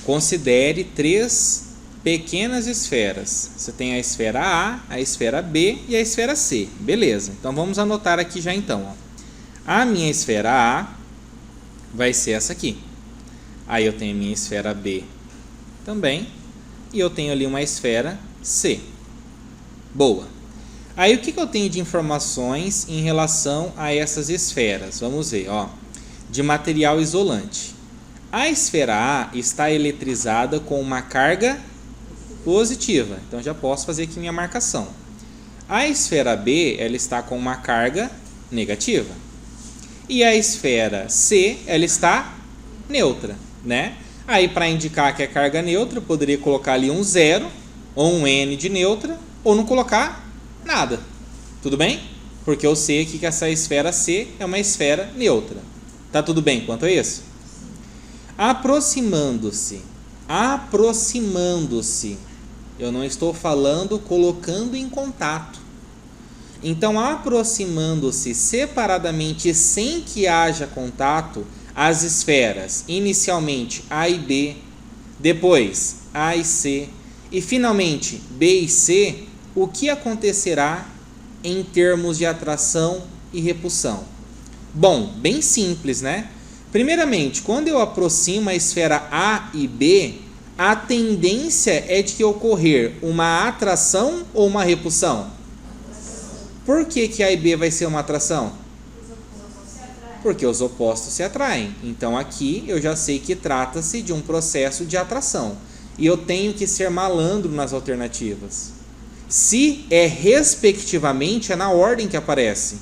considere 3 pequenas esferas. Você tem a esfera A, a esfera B e a esfera C. Beleza, então vamos anotar aqui já então. Ó. A minha esfera A vai ser essa aqui. Aí eu tenho a minha esfera B também. E eu tenho ali uma esfera C. Boa. Aí o que eu tenho de informações em relação a essas esferas? Vamos ver, ó. De material isolante. A esfera A está eletrizada com uma carga positiva. Então já posso fazer aqui minha marcação. A esfera B, ela está com uma carga negativa. E a esfera C, ela está neutra, né? Aí para indicar que é carga neutra, eu poderia colocar ali um 0 ou um N de neutra, ou não colocar nada. Tudo bem? Porque eu sei aqui que essa esfera C é uma esfera neutra. Tá tudo bem quanto a isso? Aproximando-se. Eu não estou falando colocando em contato. Então, aproximando-se separadamente sem que haja contato, as esferas, inicialmente A e B, depois A e C, e finalmente B e C, o que acontecerá em termos de atração e repulsão? Bom, bem simples, né? Primeiramente, quando eu aproximo a esfera A e B, a tendência é de ocorrer uma atração ou uma repulsão? Por que A e B vai ser uma atração? Porque os opostos se atraem. Então aqui eu já sei que trata-se de um processo de atração. E eu tenho que ser malandro nas alternativas. Se é respectivamente, é na ordem que aparece.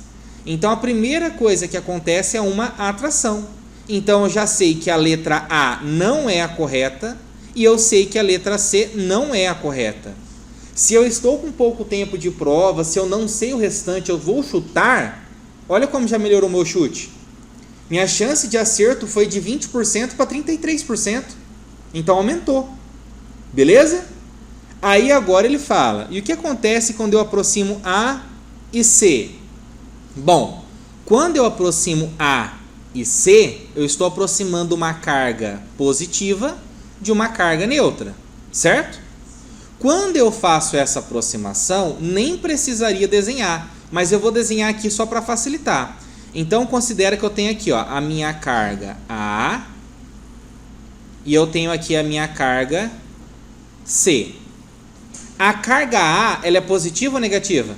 Então a primeira coisa que acontece é uma atração. Então eu já sei que a letra A não é a correta e eu sei que a letra C não é a correta. Se eu estou com pouco tempo de prova, se eu não sei o restante, eu vou chutar. Olha como já melhorou o meu chute. Minha chance de acerto foi de 20% para 33%. Então aumentou. Beleza? Aí agora ele fala, e o que acontece quando eu aproximo A e C? Bom, quando eu aproximo A e C, eu estou aproximando uma carga positiva de uma carga neutra, certo? Quando eu faço essa aproximação, nem precisaria desenhar, mas eu vou desenhar aqui só para facilitar. Então, considera que eu tenho aqui ó, a minha carga A e eu tenho aqui a minha carga C. A carga A, ela é positiva ou negativa?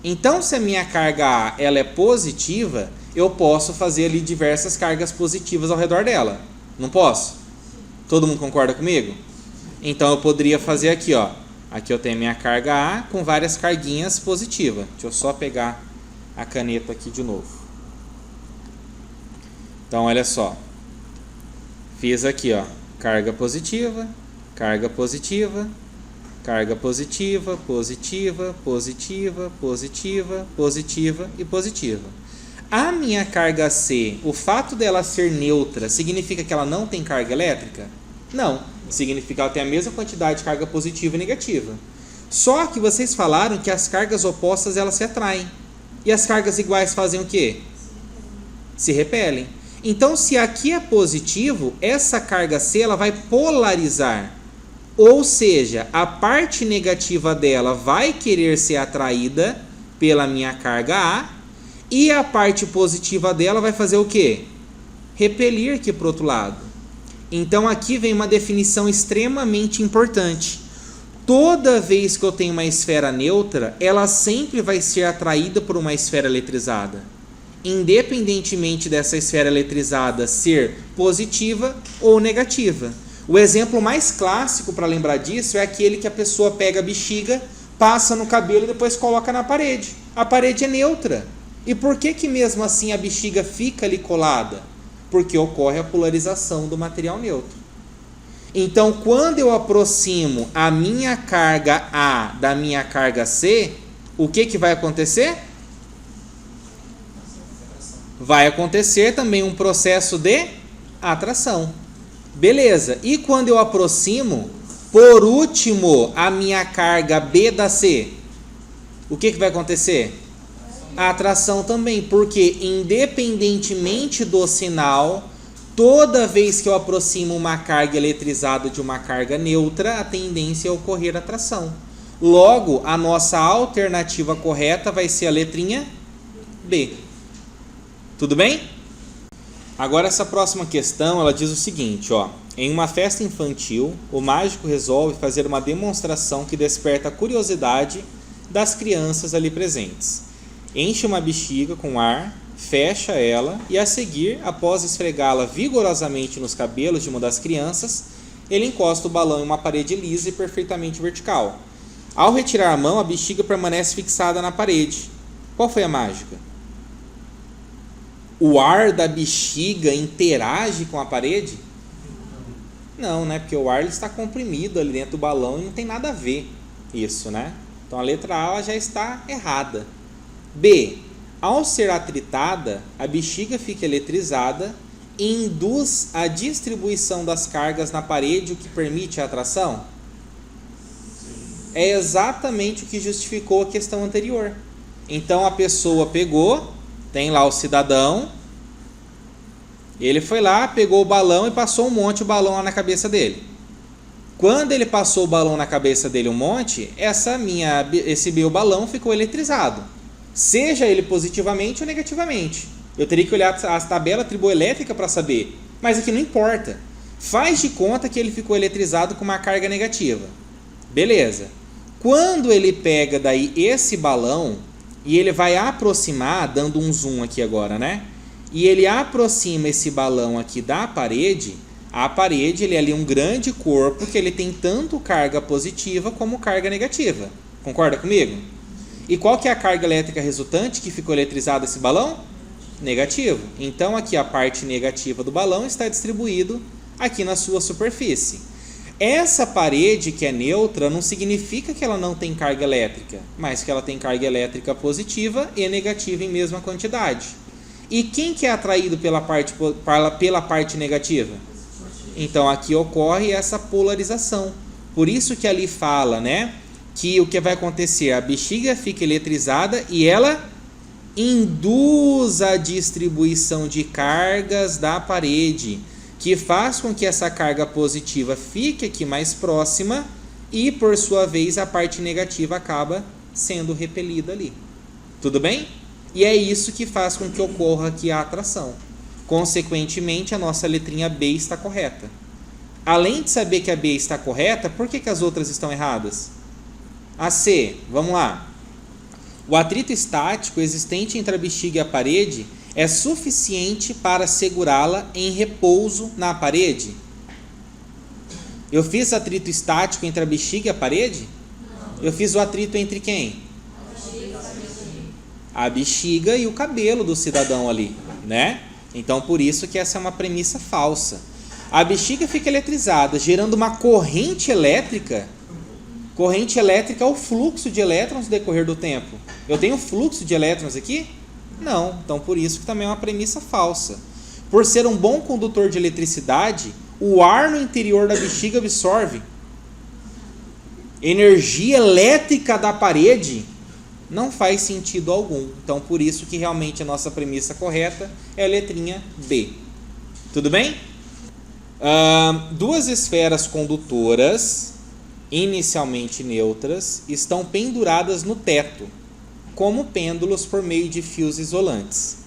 Então, se a minha carga A ela é positiva, eu posso fazer ali diversas cargas positivas ao redor dela. Não posso? Todo mundo concorda comigo? Então, eu poderia fazer aqui, ó. Aqui eu tenho a minha carga A com várias carguinhas positivas. Deixa eu só pegar a caneta aqui de novo. Então, olha só. Fiz aqui, ó. Carga positiva, carga positiva, carga positiva, positiva, positiva, positiva, positiva e positiva. A minha carga C, o fato dela ser neutra, significa que ela não tem carga elétrica? Não. Significa que ela tem a mesma quantidade de carga positiva e negativa. Só que vocês falaram que as cargas opostas elas se atraem. E as cargas iguais fazem o quê? Se repelem. Então, se aqui é positivo, essa carga C ela vai polarizar. Ou seja, a parte negativa dela vai querer ser atraída pela minha carga A e a parte positiva dela vai fazer o quê? Repelir aqui para o outro lado. Então, aqui vem uma definição extremamente importante. Toda vez que eu tenho uma esfera neutra, ela sempre vai ser atraída por uma esfera eletrizada. Independentemente dessa esfera eletrizada ser positiva ou negativa. O exemplo mais clássico para lembrar disso é aquele que a pessoa pega a bexiga, passa no cabelo e depois coloca na parede. A parede é neutra. E por que mesmo assim a bexiga fica ali colada? Porque ocorre a polarização do material neutro. Então, quando eu aproximo a minha carga A da minha carga C, o que vai acontecer? Vai acontecer também um processo de atração. Beleza. E quando eu aproximo, por último, a minha carga B da C, o que vai acontecer? A atração também, porque independentemente do sinal, Toda vez que eu aproximo uma carga eletrizada de uma carga neutra, a tendência é ocorrer atração. Logo, a nossa alternativa correta vai ser a letrinha B. Tudo bem? Agora essa próxima questão, ela diz o seguinte, ó. Em uma festa infantil, o mágico resolve fazer uma demonstração que desperta a curiosidade das crianças ali presentes. Enche uma bexiga com ar, fecha ela e a seguir, após esfregá-la vigorosamente nos cabelos de uma das crianças, ele encosta o balão em uma parede lisa e perfeitamente vertical. Ao retirar a mão, a bexiga permanece fixada na parede. Qual foi a mágica? O ar da bexiga interage com a parede? Não, né? Porque o ar ele está comprimido ali dentro do balão e não tem nada a ver isso, né? Então a letra A ela já está errada. B. Ao ser atritada, a bexiga fica eletrizada e induz a distribuição das cargas na parede, o que permite a atração? É exatamente o que justificou a questão anterior. Então a pessoa pegou, tem lá o cidadão, ele foi lá, pegou o balão e passou um monte de balão lá na cabeça dele. Quando ele passou o balão na cabeça dele um monte, esse meu balão ficou eletrizado. Seja ele positivamente ou negativamente. Eu teria que olhar a tabela triboelétrica para saber. Mas aqui não importa. Faz de conta que ele ficou eletrizado com uma carga negativa. Beleza. Quando ele pega daí esse balão e ele vai aproximar, dando um zoom aqui agora, né? E ele aproxima esse balão aqui da parede, a parede ele é ali um grande corpo que ele tem tanto carga positiva como carga negativa. Concorda comigo? E qual que é a carga elétrica resultante que ficou eletrizado esse balão? Negativo. Então aqui a parte negativa do balão está distribuído aqui na sua superfície. Essa parede que é neutra não significa que ela não tem carga elétrica, mas que ela tem carga elétrica positiva e negativa em mesma quantidade. E quem que é atraído pela parte negativa? Então aqui ocorre essa polarização. Por isso que ali fala, né, que o que vai acontecer? A bexiga fica eletrizada e ela induz a distribuição de cargas da parede, que faz com que essa carga positiva fique aqui mais próxima e, por sua vez, a parte negativa acaba sendo repelida ali. Tudo bem? E é isso que faz com que ocorra aqui a atração. Consequentemente, a nossa letrinha B está correta. Além de saber que a B está correta, por que as outras estão erradas? A C, vamos lá. O atrito estático existente entre a bexiga e a parede é suficiente para segurá-la em repouso na parede? Eu fiz atrito estático entre a bexiga e a parede? Não. Eu fiz o atrito entre quem? A bexiga e o cabelo do cidadão ali, né? Então, por isso que essa é uma premissa falsa. A bexiga fica eletrizada, gerando uma corrente elétrica. Corrente elétrica é o fluxo de elétrons no decorrer do tempo. Eu tenho fluxo de elétrons aqui? Não. Então, por isso que também é uma premissa falsa. Por ser um bom condutor de eletricidade, o ar no interior da bexiga absorve energia elétrica da parede. Não faz sentido algum. Então, por isso que realmente a nossa premissa correta é a letrinha B. Tudo bem? Duas esferas condutoras, inicialmente neutras, estão penduradas no teto, como pêndulos por meio de fios isolantes.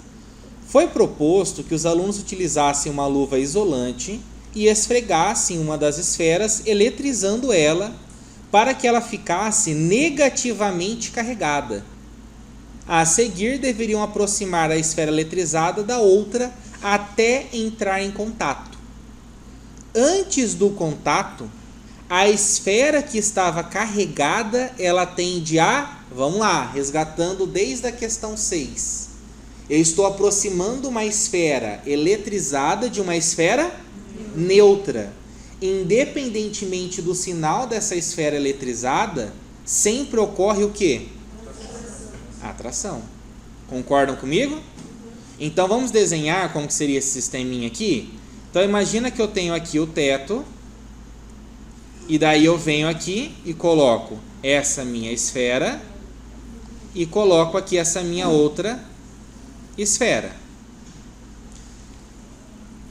Foi proposto que os alunos utilizassem uma luva isolante e esfregassem uma das esferas, eletrizando ela, para que ela ficasse negativamente carregada. A seguir, deveriam aproximar a esfera eletrizada da outra até entrar em contato. Antes do contato, a esfera que estava carregada, ela tende a, vamos lá, resgatando desde a questão 6. Eu estou aproximando uma esfera eletrizada de uma esfera neutra. Independentemente do sinal dessa esfera eletrizada, sempre ocorre o quê? Atração. Concordam comigo? Então vamos desenhar como que seria esse sisteminha aqui? Então imagina que eu tenho aqui o teto, e daí eu venho aqui e coloco essa minha esfera, e coloco aqui essa minha outra esfera.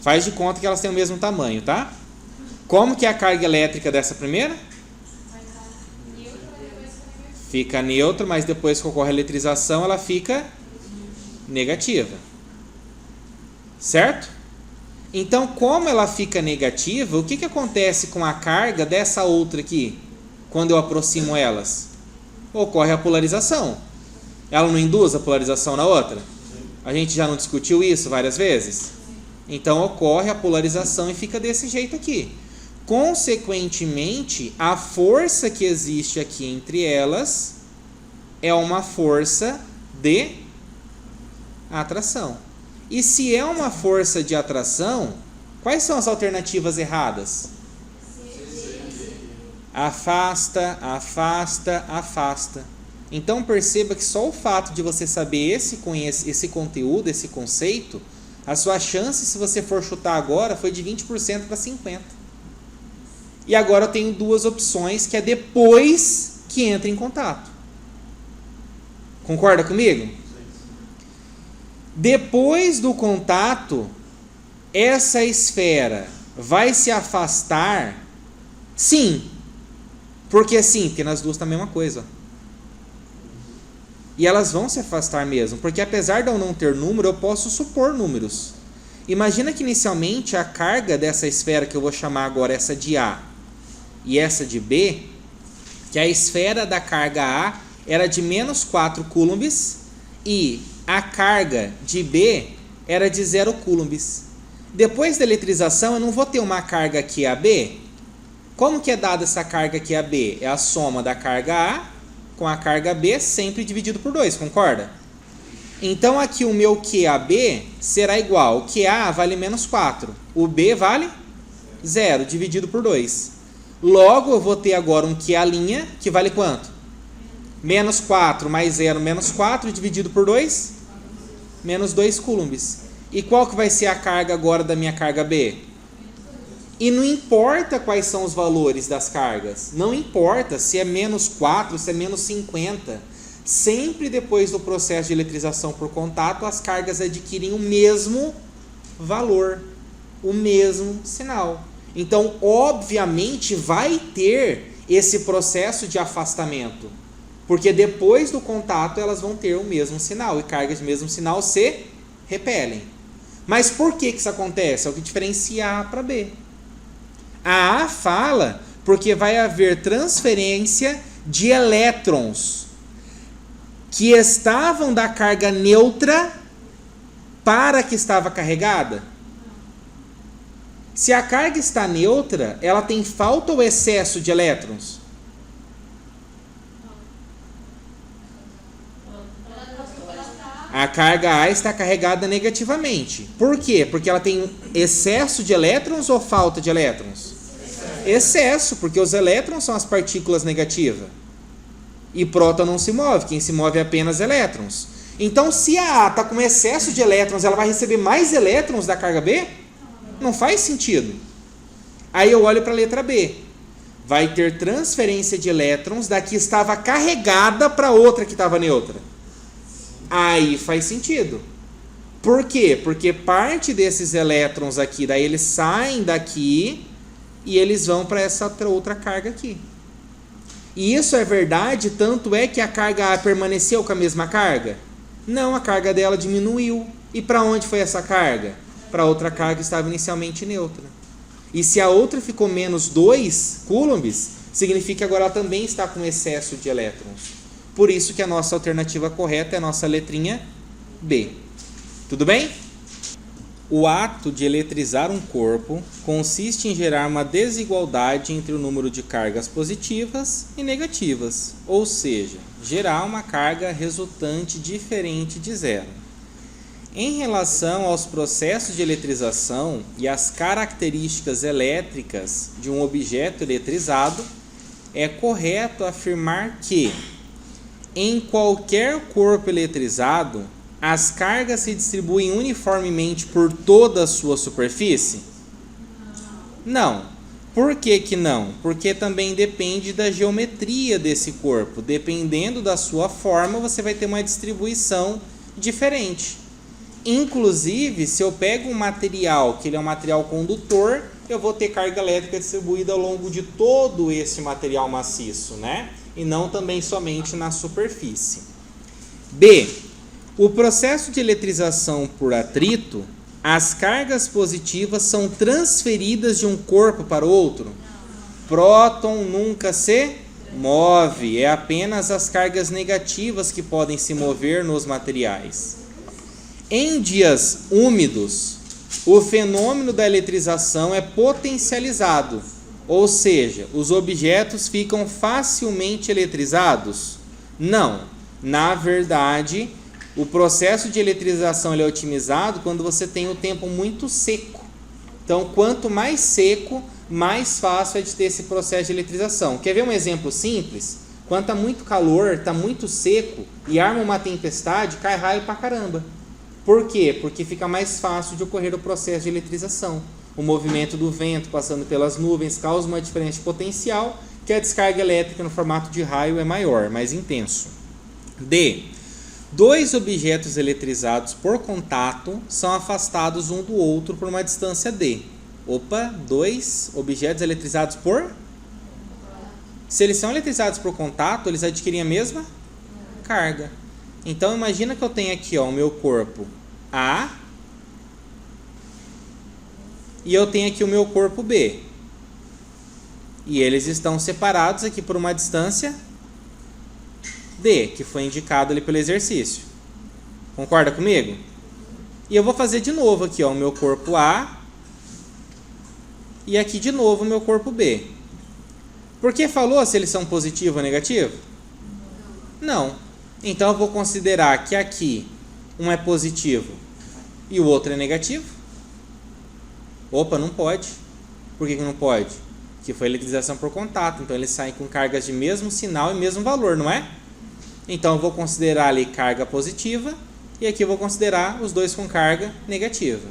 Faz de conta que elas têm o mesmo tamanho, tá? Como que é a carga elétrica dessa primeira? Fica neutra, mas depois que ocorre a eletrização, ela fica negativa. Certo? Então, como ela fica negativa, o que acontece com a carga dessa outra aqui, quando eu aproximo elas? Ocorre a polarização. Ela não induz a polarização na outra? A gente já não discutiu isso várias vezes? Então, ocorre a polarização e fica desse jeito aqui. Consequentemente, a força que existe aqui entre elas é uma força de atração. E se é uma força de atração, quais são as alternativas erradas? Afasta, afasta, afasta. Então perceba que só o fato de você saber esse conteúdo, esse conceito, a sua chance, se você for chutar agora, foi de 20% para 50%. E agora eu tenho duas opções, que é depois que entra em contato. Concorda comigo? Depois do contato, essa esfera vai se afastar? Sim. Por que sim? Porque nas duas está a mesma coisa. E elas vão se afastar mesmo, porque apesar de eu não ter número, eu posso supor números. Imagina que inicialmente a carga dessa esfera, que eu vou chamar agora essa de A e essa de B, que a esfera da carga A era de menos 4 coulombs e a carga de B era de 0 coulombs. Depois da eletrização, eu não vou ter uma carga aqui AB. Como que é dada essa carga aqui AB? É a soma da carga A com a carga B, sempre dividido por 2, concorda? Então aqui o meu QAB será igual, o QA vale menos 4, o B vale 0, dividido por 2. Logo eu vou ter agora um QA' que vale quanto? Menos 4 mais 0, menos 4, dividido por 2, menos 2 coulombs. E qual que vai ser a carga agora da minha carga B? E não importa quais são os valores das cargas, não importa se é menos 4, se é menos 50, sempre depois do processo de eletrização por contato, as cargas adquirem o mesmo valor, o mesmo sinal. Então, obviamente, vai ter esse processo de afastamento, porque depois do contato elas vão ter o mesmo sinal, e cargas de mesmo sinal se repelem. Mas por que isso acontece? É o que diferencia A para B. A A fala porque vai haver transferência de elétrons que estavam da carga neutra para a que estava carregada. Se a carga está neutra, ela tem falta ou excesso de elétrons? A carga A está carregada negativamente. Por quê? Porque ela tem excesso de elétrons ou falta de elétrons? Excesso, porque os elétrons são as partículas negativas. E próton não se move, quem se move é apenas elétrons. Então, se a A está com excesso de elétrons, ela vai receber mais elétrons da carga B? Não faz sentido. Aí eu olho para a letra B. Vai ter transferência de elétrons da que estava carregada para outra que estava neutra. Aí faz sentido. Por quê? Porque parte desses elétrons aqui, daí eles saem daqui e eles vão para essa outra carga aqui. E isso é verdade, tanto é que a carga A permaneceu com a mesma carga? Não, a carga dela diminuiu. E para onde foi essa carga? Para outra carga que estava inicialmente neutra. E se a outra ficou menos 2 coulombs, significa que agora ela também está com excesso de elétrons. Por isso que a nossa alternativa correta é a nossa letrinha B. Tudo bem? O ato de eletrizar um corpo consiste em gerar uma desigualdade entre o número de cargas positivas e negativas, ou seja, gerar uma carga resultante diferente de zero. Em relação aos processos de eletrização e às características elétricas de um objeto eletrizado, é correto afirmar que, em qualquer corpo eletrizado, as cargas se distribuem uniformemente por toda a sua superfície? Não. Por que que não? Porque também depende da geometria desse corpo. Dependendo da sua forma, você vai ter uma distribuição diferente. Inclusive, se eu pego um material que ele é um material condutor, eu vou ter carga elétrica distribuída ao longo de todo esse material maciço, né? E não também somente na superfície. B. O processo de eletrização por atrito, as cargas positivas são transferidas de um corpo para o outro? Próton nunca se move, é apenas as cargas negativas que podem se mover nos materiais. Em dias úmidos, o fenômeno da eletrização é potencializado, ou seja, os objetos ficam facilmente eletrizados? Não. Na verdade, o processo de eletrização ele é otimizado quando você tem o tempo muito seco. Então, quanto mais seco, mais fácil é de ter esse processo de eletrização. Quer ver um exemplo simples? Quando está muito calor, está muito seco e arma uma tempestade, cai raio pra caramba. Por quê? Porque fica mais fácil de ocorrer o processo de eletrização. O movimento do vento passando pelas nuvens causa uma diferença de potencial, que a descarga elétrica no formato de raio é maior, mais intenso. D. Dois objetos eletrizados por contato são afastados um do outro por uma distância d. Opa, dois objetos eletrizados por? Se eles são eletrizados por contato, eles adquirem a mesma carga. Então, imagina que eu tenho aqui o meu corpo A e eu tenho aqui o meu corpo B. E eles estão separados aqui por uma distância D, que foi indicado ali pelo exercício. Concorda comigo? E eu vou fazer de novo aqui o meu corpo A e aqui de novo o meu corpo B. Por que falou se eles são positivo ou negativo? Não. Então, eu vou considerar que aqui um é positivo e o outro é negativo. Opa, não pode. Por que não pode? Porque foi eletrização por contato. Então, eles saem com cargas de mesmo sinal e mesmo valor, não é? Então, eu vou considerar ali carga positiva e aqui eu vou considerar os dois com carga negativa.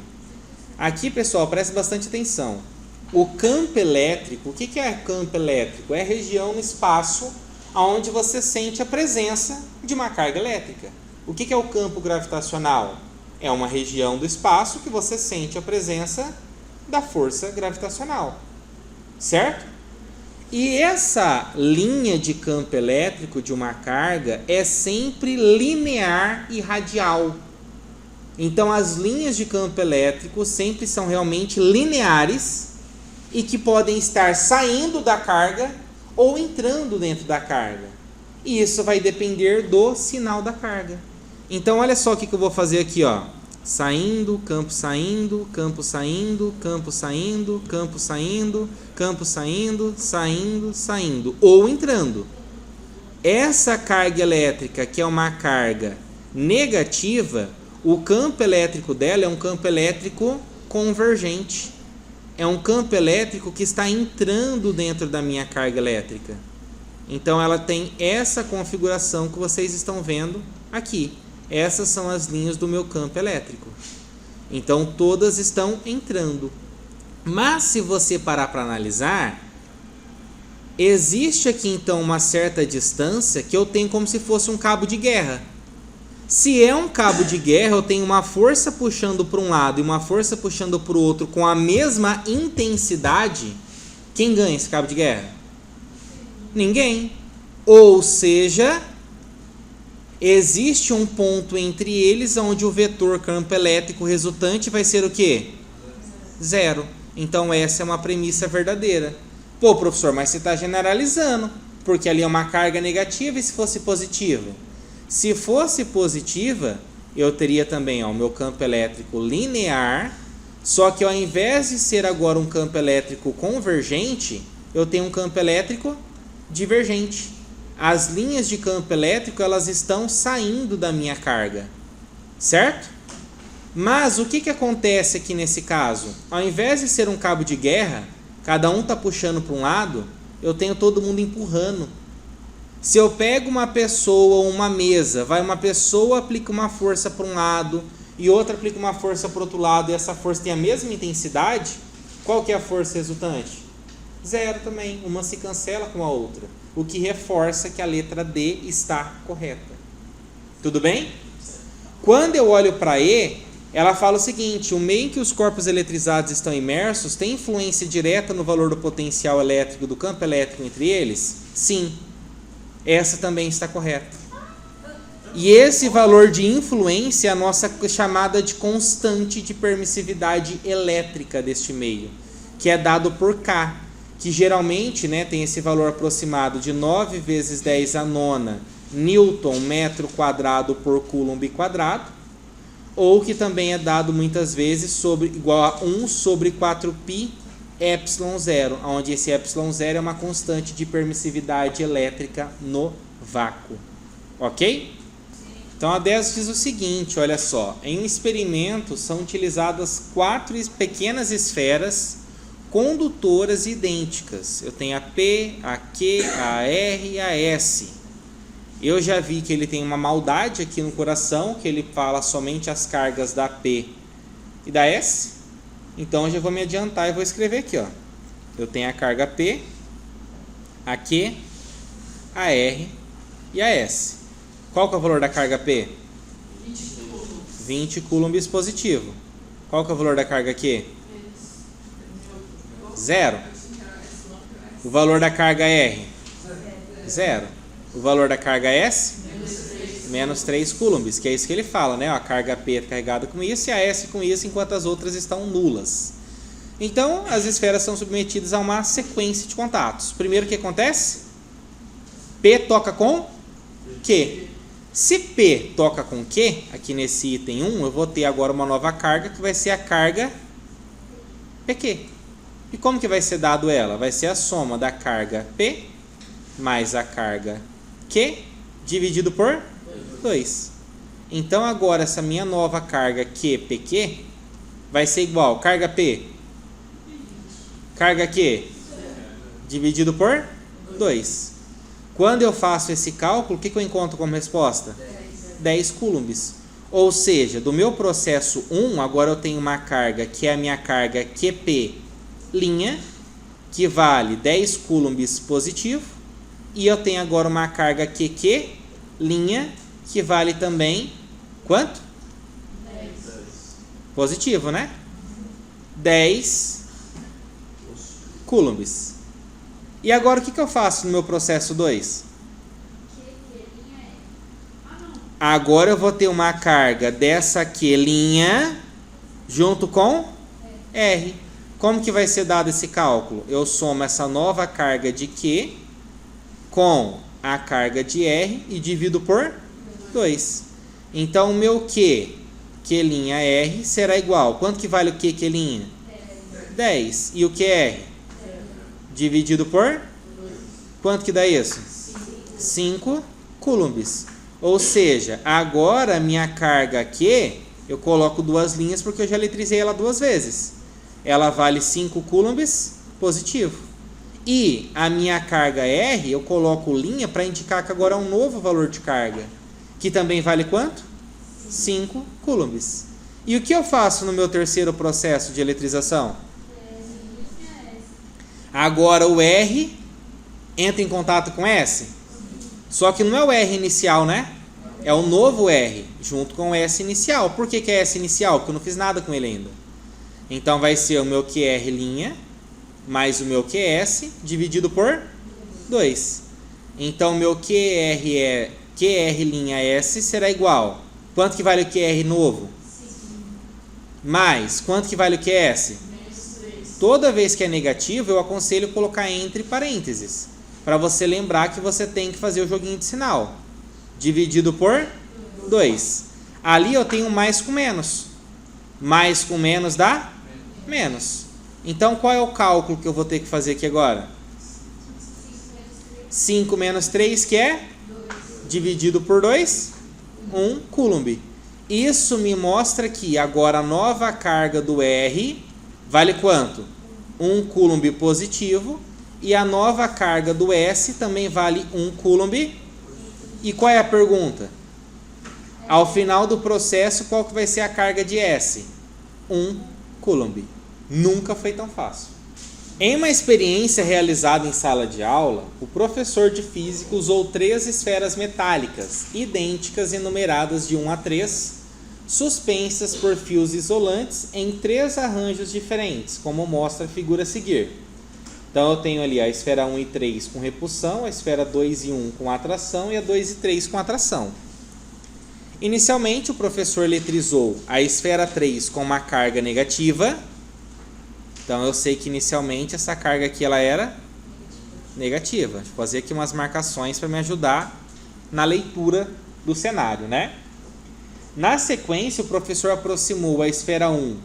Aqui, pessoal, preste bastante atenção. O campo elétrico, o que é campo elétrico? É a região no espaço onde você sente a presença de uma carga elétrica. O que é o campo gravitacional? É uma região do espaço que você sente a presença da força gravitacional. Certo? E essa linha de campo elétrico de uma carga é sempre linear e radial. Então, as linhas de campo elétrico sempre são realmente lineares e que podem estar saindo da carga ou entrando dentro da carga. E isso vai depender do sinal da carga. Então, olha só o que eu vou fazer aqui. Saindo, campo saindo, campo saindo, campo saindo, campo saindo, campo saindo, saindo, saindo. Ou entrando. Essa carga elétrica, que é uma carga negativa, o campo elétrico dela é um campo elétrico convergente. É um campo elétrico que está entrando dentro da minha carga elétrica. Então, ela tem essa configuração que vocês estão vendo aqui. Essas são as linhas do meu campo elétrico. Então, todas estão entrando. Mas, se você parar para analisar, existe aqui, então, uma certa distância que eu tenho como se fosse um cabo de guerra. Se é um cabo de guerra, eu tenho uma força puxando para um lado e uma força puxando para o outro com a mesma intensidade. Quem ganha esse cabo de guerra? Ninguém. Ou seja, existe um ponto entre eles onde o vetor campo elétrico resultante vai ser o quê? Zero. Então, essa é uma premissa verdadeira. Pô, professor, mas você está generalizando, porque ali é uma carga negativa e se fosse positiva? Se fosse positiva, eu teria também o meu campo elétrico linear, só que ao invés de ser agora um campo elétrico convergente, eu tenho um campo elétrico divergente. As linhas de campo elétrico, elas estão saindo da minha carga, certo? Mas o que acontece aqui nesse caso? Ao invés de ser um cabo de guerra, cada um está puxando para um lado, eu tenho todo mundo empurrando. Se eu pego uma pessoa ou uma mesa, uma pessoa aplica uma força para um lado e outra aplica uma força para o outro lado e essa força tem a mesma intensidade, qual que é a força resultante? Zero também, uma se cancela com a outra, o que reforça que a letra D está correta. Tudo bem? Quando eu olho para E, ela fala o seguinte: o meio em que os corpos eletrizados estão imersos tem influência direta no valor do potencial elétrico do campo elétrico entre eles? Sim. Essa também está correta. E esse valor de influência é a nossa chamada de constante de permissividade elétrica deste meio, que é dado por K, que geralmente, né, tem esse valor aproximado de 9 vezes 10 a nona Newton metro quadrado por Coulomb quadrado, ou que também é dado muitas vezes igual a 1 sobre 4π epsilon zero, onde esse epsilon zero é uma constante de permissividade elétrica no vácuo. Ok? Então a 10 diz o seguinte, olha só, em um experimento são utilizadas 4 pequenas esferas condutoras idênticas. Eu tenho a P, a Q, a R e a S. Eu já vi que ele tem uma maldade aqui no coração, que ele fala somente as cargas da P e da S. Então eu já vou me adiantar e vou escrever aqui, ó. Eu tenho a carga P, a Q, a R e a S. Qual que é o valor da carga P? 20 coulombs positivo. Qual que é o valor da carga Q? 0. O valor da carga R? 0. O valor da carga S? Menos 3 coulombs, que é isso que ele fala, né? A carga P é carregada com isso e a S com isso, enquanto as outras estão nulas. Então, as esferas são submetidas a uma sequência de contatos. Primeiro, o que acontece? P toca com Q. Se P toca com Q, aqui nesse item 1, eu vou ter agora uma nova carga, que vai ser a carga PQ. E como que vai ser dado ela? Vai ser a soma da carga P mais a carga Q dividido por 2. Então agora essa minha nova carga QPQ vai ser igual carga P, carga Q dividido por 2. Quando eu faço esse cálculo, o que eu encontro como resposta? 10 coulombs. Ou seja, do meu processo 1, agora eu tenho uma carga que é a minha carga QP', que vale 10 coulombs positivo, e eu tenho agora uma carga QQ', que vale também quanto? 10. Positivo, né? 10 coulombs. E agora o que eu faço no meu processo 2? Agora eu vou ter uma carga dessa Q' junto com R. Como que vai ser dado esse cálculo? Eu somo essa nova carga de Q com a carga de R e divido por 2. Então o meu Q', R será igual. Quanto que vale o Q'? 10. E o QR? Dividido por? Quanto que dá isso? 5 coulombs. Ou seja, agora a minha carga aqui, eu coloco 2 linhas porque eu já eletrizei ela 2 vezes. Ela vale 5 coulombs positivo. E a minha carga R, eu coloco linha para indicar que agora é um novo valor de carga. Que também vale quanto? 5 coulombs. E o que eu faço no meu terceiro processo de eletrização? Agora o R entra em contato com S. Só que não é o R inicial, né? É o novo R junto com o S inicial. Por que é S inicial? Porque eu não fiz nada com ele ainda. Então vai ser o meu QR' mais o meu QS dividido por 2. Então o meu QR', S será igual. Quanto que vale o QR novo? Mais. Quanto que vale o QS? Toda vez que é negativo, eu aconselho colocar entre parênteses, para você lembrar que você tem que fazer o joguinho de sinal. Dividido por 2. Ali eu tenho mais com menos. Mais com menos dá menos. Então, qual é o cálculo que eu vou ter que fazer aqui agora? 5 menos 3, que é? Dividido por 2, 1 coulomb. Isso me mostra que agora a nova carga do R vale quanto? 1 coulomb positivo. E a nova carga do S também vale 1 coulomb. E qual é a pergunta? Ao final do processo, qual que vai ser a carga de S? 1 coulomb. Nunca foi tão fácil. Em uma experiência realizada em sala de aula, o professor de física usou 3 esferas metálicas, idênticas e numeradas de 1 a 3, suspensas por fios isolantes em 3 arranjos diferentes, como mostra a figura a seguir. Então eu tenho ali a esfera 1 e 3 com repulsão, a esfera 2 e 1 com atração e a 2 e 3 com atração. Inicialmente o professor eletrizou a esfera 3 com uma carga negativa. Então eu sei que inicialmente essa carga aqui ela era negativa. Vou fazer aqui umas marcações para me ajudar na leitura do cenário, né? Na sequência, o professor aproximou a esfera 1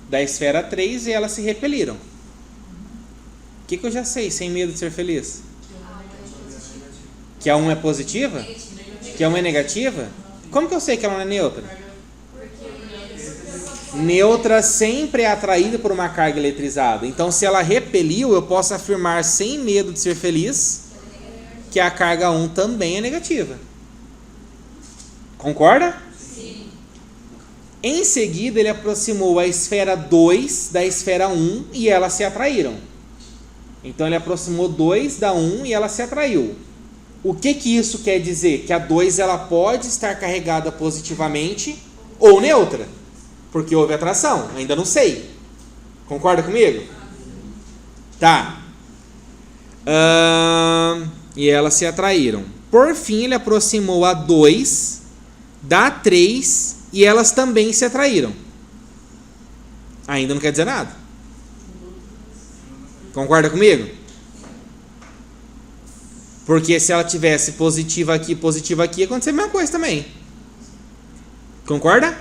da esfera 3 e elas se repeliram. O que eu já sei, sem medo de ser feliz? Que a 1 é positiva? Que a 1 é negativa? Como que eu sei que ela não é neutra? Neutra sempre é atraída por uma carga eletrizada. Então, se ela repeliu, eu posso afirmar sem medo de ser feliz que a carga 1 também é negativa. Concorda? Sim. Em seguida, ele aproximou a esfera 2 da esfera 1 e elas se atraíram. Então, ele aproximou 2 da 1 e ela se atraiu. O que isso quer dizer? Que a 2 ela pode estar carregada positivamente ou neutra. Porque houve atração. Ainda não sei. Concorda comigo? Tá. E elas se atraíram. Por fim, ele aproximou a 2 da 3 e elas também se atraíram. Ainda não quer dizer nada. Concorda comigo? Porque se ela tivesse positiva aqui, ia acontecer a mesma coisa também. Concorda?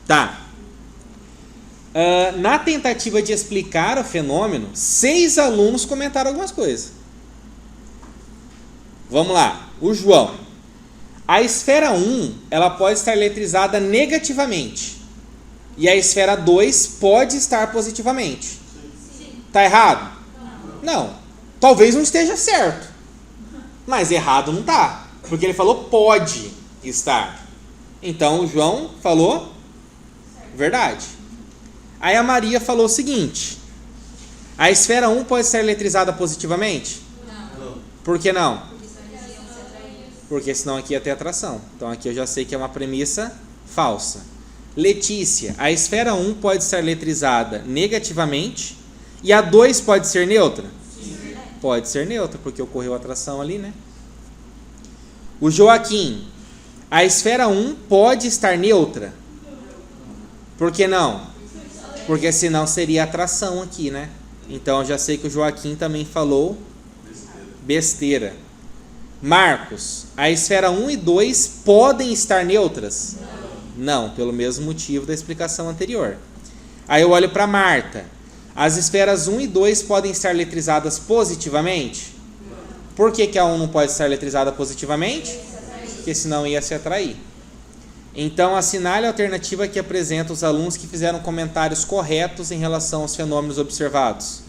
Tá. Na tentativa de explicar o fenômeno, 6 alunos comentaram algumas coisas. Vamos lá. O João. A esfera 1, ela pode estar eletrizada negativamente. E a esfera 2 pode estar positivamente. Tá errado? Não. Talvez não esteja certo. Mas errado não tá. Porque ele falou pode estar. Então o João falou verdade. Aí a Maria falou o seguinte: a esfera 1 pode ser eletrizada positivamente? Não. Por que não? Porque senão aqui ia ter atração. Então aqui eu já sei que é uma premissa falsa. Letícia, a esfera 1 pode ser eletrizada negativamente e a 2 pode ser neutra? Sim. Pode ser neutra, porque ocorreu atração ali, né? O Joaquim, a esfera 1 pode estar neutra? Por que não? Porque senão seria atração aqui, né? Então eu já sei que o Joaquim também falou besteira. Marcos, a esfera 1 e 2 podem estar neutras? Não, pelo mesmo motivo da explicação anterior. Aí eu olho para Marta. As esferas 1 e 2 podem estar eletrizadas positivamente? Por que a 1 não pode estar eletrizada positivamente? Porque senão ia se atrair. Então, assinale a alternativa que apresenta os alunos que fizeram comentários corretos em relação aos fenômenos observados.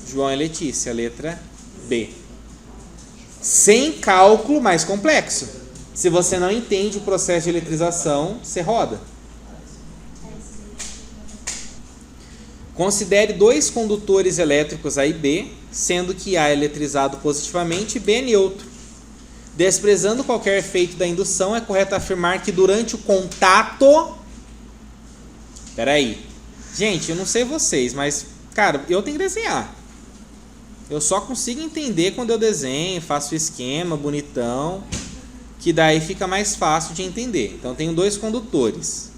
João e Letícia, letra B. Sem cálculo mais complexo. Se você não entende o processo de eletrização, você roda. Considere 2 condutores elétricos A e B, sendo que A é eletrizado positivamente e B é neutro. Desprezando qualquer efeito da indução, é correto afirmar que durante o contato... Peraí. Gente, eu não sei vocês, mas, cara, eu tenho que desenhar. Eu só consigo entender quando eu desenho, faço o esquema bonitão, que daí fica mais fácil de entender. Então, tenho 2 condutores.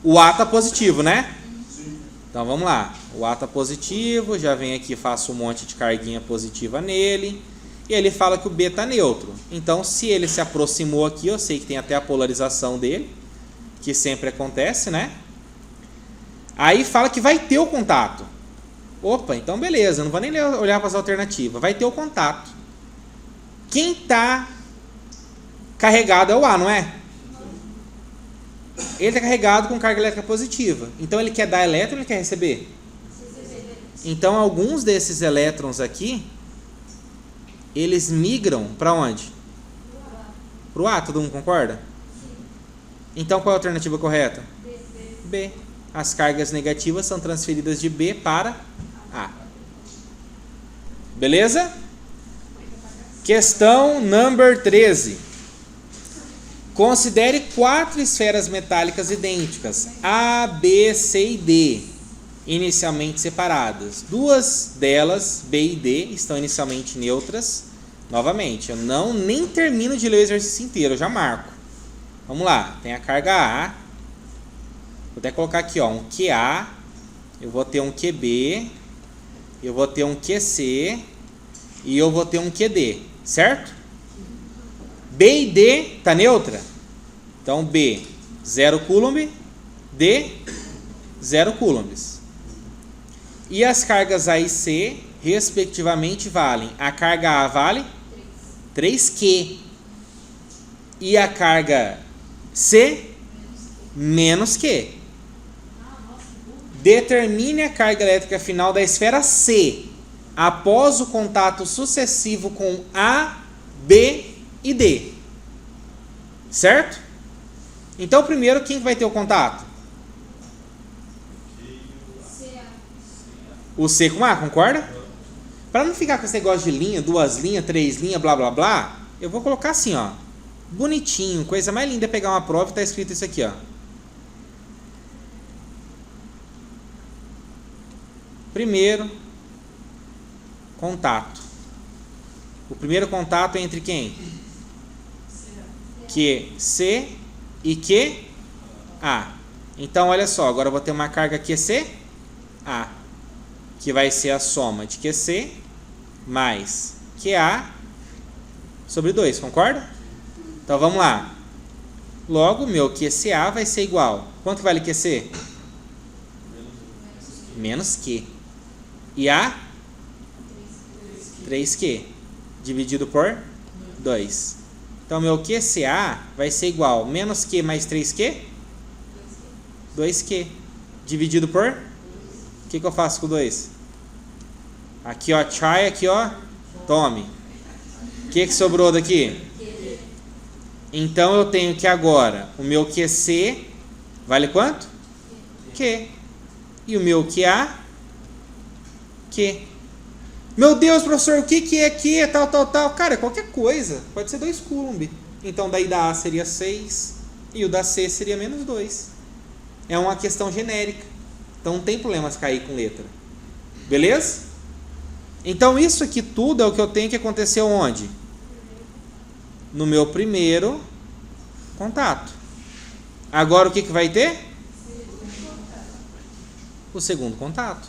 O A está positivo, né? Sim. Então, vamos lá. O A está positivo, já vem aqui, faço um monte de carguinha positiva nele. E ele fala que o B está neutro. Então, se ele se aproximou aqui, eu sei que tem até a polarização dele, que sempre acontece, né? Aí fala que vai ter o contato. Opa, então beleza, não vou nem olhar para as alternativas. Vai ter o contato. Quem está carregado é o A, não é? Ele está carregado com carga elétrica positiva. Então ele quer dar elétron ou ele quer receber? Então alguns desses elétrons aqui, eles migram para onde? Para o A, todo mundo concorda? Então qual é a alternativa correta? B. As cargas negativas são transferidas de B para A. Beleza? Questão number 13. Considere 4 esferas metálicas idênticas, A, B, C e D, inicialmente separadas. 2 delas, B e D, estão inicialmente neutras. Novamente, eu nem termino de ler o exercício inteiro, eu já marco. Vamos lá, tem a carga A. Vou até colocar aqui, ó, um QA, eu vou ter um QB, eu vou ter um QC e eu vou ter um QD, certo? B e D está neutra? Então B, 0 coulomb, D, 0 coulombs. E as cargas A e C, respectivamente, valem. A carga A vale 3Q. E a carga C, menos Q. Determine a carga elétrica final da esfera C após o contato sucessivo com A, B e D. Certo? Então, primeiro, quem vai ter o contato? O C com A, concorda? Para não ficar com esse negócio de linha, 2 linhas, 3 linhas, blá blá blá, eu vou colocar assim, ó. Bonitinho, coisa mais linda é pegar uma prova e tá escrito isso aqui, ó. Primeiro contato. O primeiro contato é entre quem? QC e QA. Então, olha só, agora eu vou ter uma carga QCA, que vai ser a soma de QC mais QA sobre 2, concorda? Então, vamos lá. Logo, meu QCA vai ser igual. Quanto vale QC? Menos Q. E A? 3Q. Dividido por 2. Então, meu QCA vai ser igual menos Q mais 3Q? 2Q. Dividido por? O que eu faço com 2? Aqui, ó, try, aqui, ó, tome. O que sobrou daqui? Então, eu tenho que agora, o meu QC vale quanto? Q. E o meu QA? Q. Meu Deus, professor, o que é Q? Tal. Cara, qualquer coisa. Pode ser 2 coulomb. Então, daí da A seria 6 e o da C seria menos 2. É uma questão genérica. Então, não tem problema cair com letra. Beleza? Então, isso aqui tudo é o que eu tenho que acontecer onde? No meu primeiro contato. Agora, o que vai ter? O segundo contato.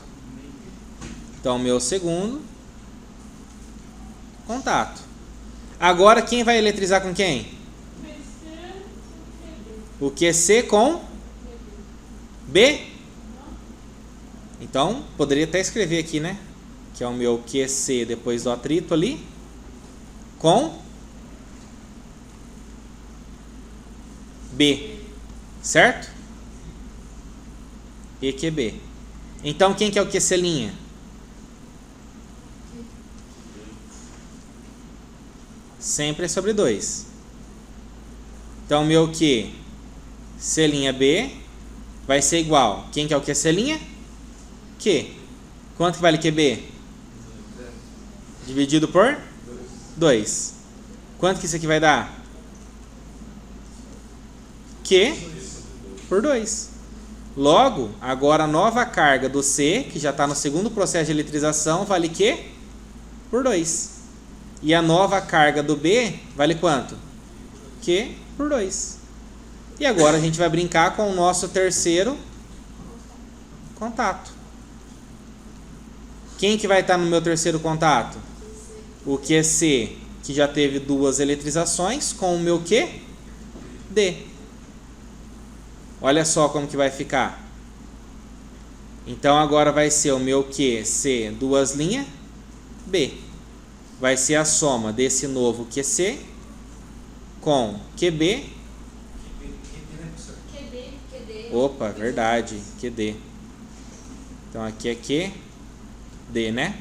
Então, meu segundo contato. Agora, quem vai eletrizar com quem? O QC com B? Então, poderia até escrever aqui, né? Que é o meu QC depois do atrito ali. Com B. Certo? EQB. Então, quem que é o QC'? Sempre é sobre 2. Então, meu Q, C'(B) vai ser igual. Quem que é o QC'? Q. Quanto que vale QB? Dividido por 2. Quanto que isso aqui vai dar? Q por 2. Logo, agora a nova carga do C, que já está no segundo processo de eletrização, vale Q por 2. E a nova carga do B vale quanto? Q por 2. E agora a gente vai brincar com o nosso terceiro contato. Quem que vai estar no meu terceiro contato? O QC, que já teve 2 eletrizações, com o meu Q? D. Olha só como que vai ficar. Então, agora vai ser o meu QC, 2 linhas, B. Vai ser a soma desse novo QC com QB. Opa, verdade, QD. Então, aqui é QD, né?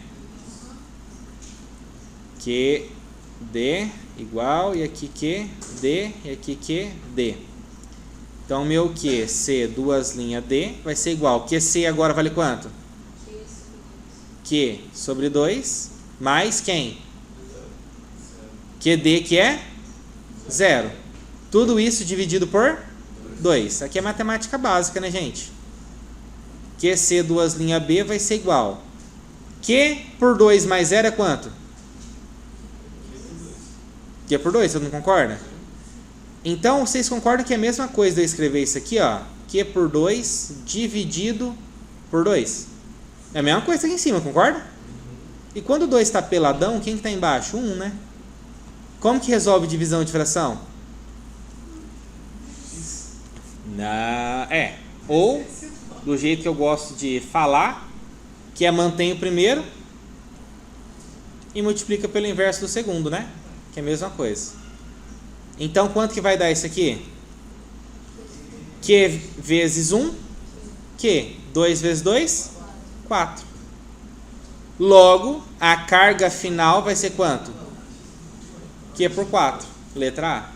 QD igual, e aqui QD, e aqui QD. Então, meu QC, 2 linhas D, vai ser igual. QC agora vale quanto? Q sobre 2, mais quem? QD, que é 0. Tudo isso dividido por 2. Aqui é matemática básica, né, gente? QC duas linha B vai ser igual. Q por 2 mais 0 é quanto? Q por 2, todo mundo concorda? Então, vocês concordam que é a mesma coisa de eu escrever isso aqui, ó? Q por 2 dividido por 2. É a mesma coisa aqui em cima, concorda? E quando o 2 está peladão, quem que está embaixo? 1, né? Como que resolve divisão de fração? Ou, do jeito que eu gosto de falar, que é mantém o primeiro e multiplica pelo inverso do segundo, né? Que é a mesma coisa. Então, quanto que vai dar isso aqui? Q vezes 1, Q. 2 vezes 2, 4. Logo, a carga final vai ser quanto? Q por 4. Letra A.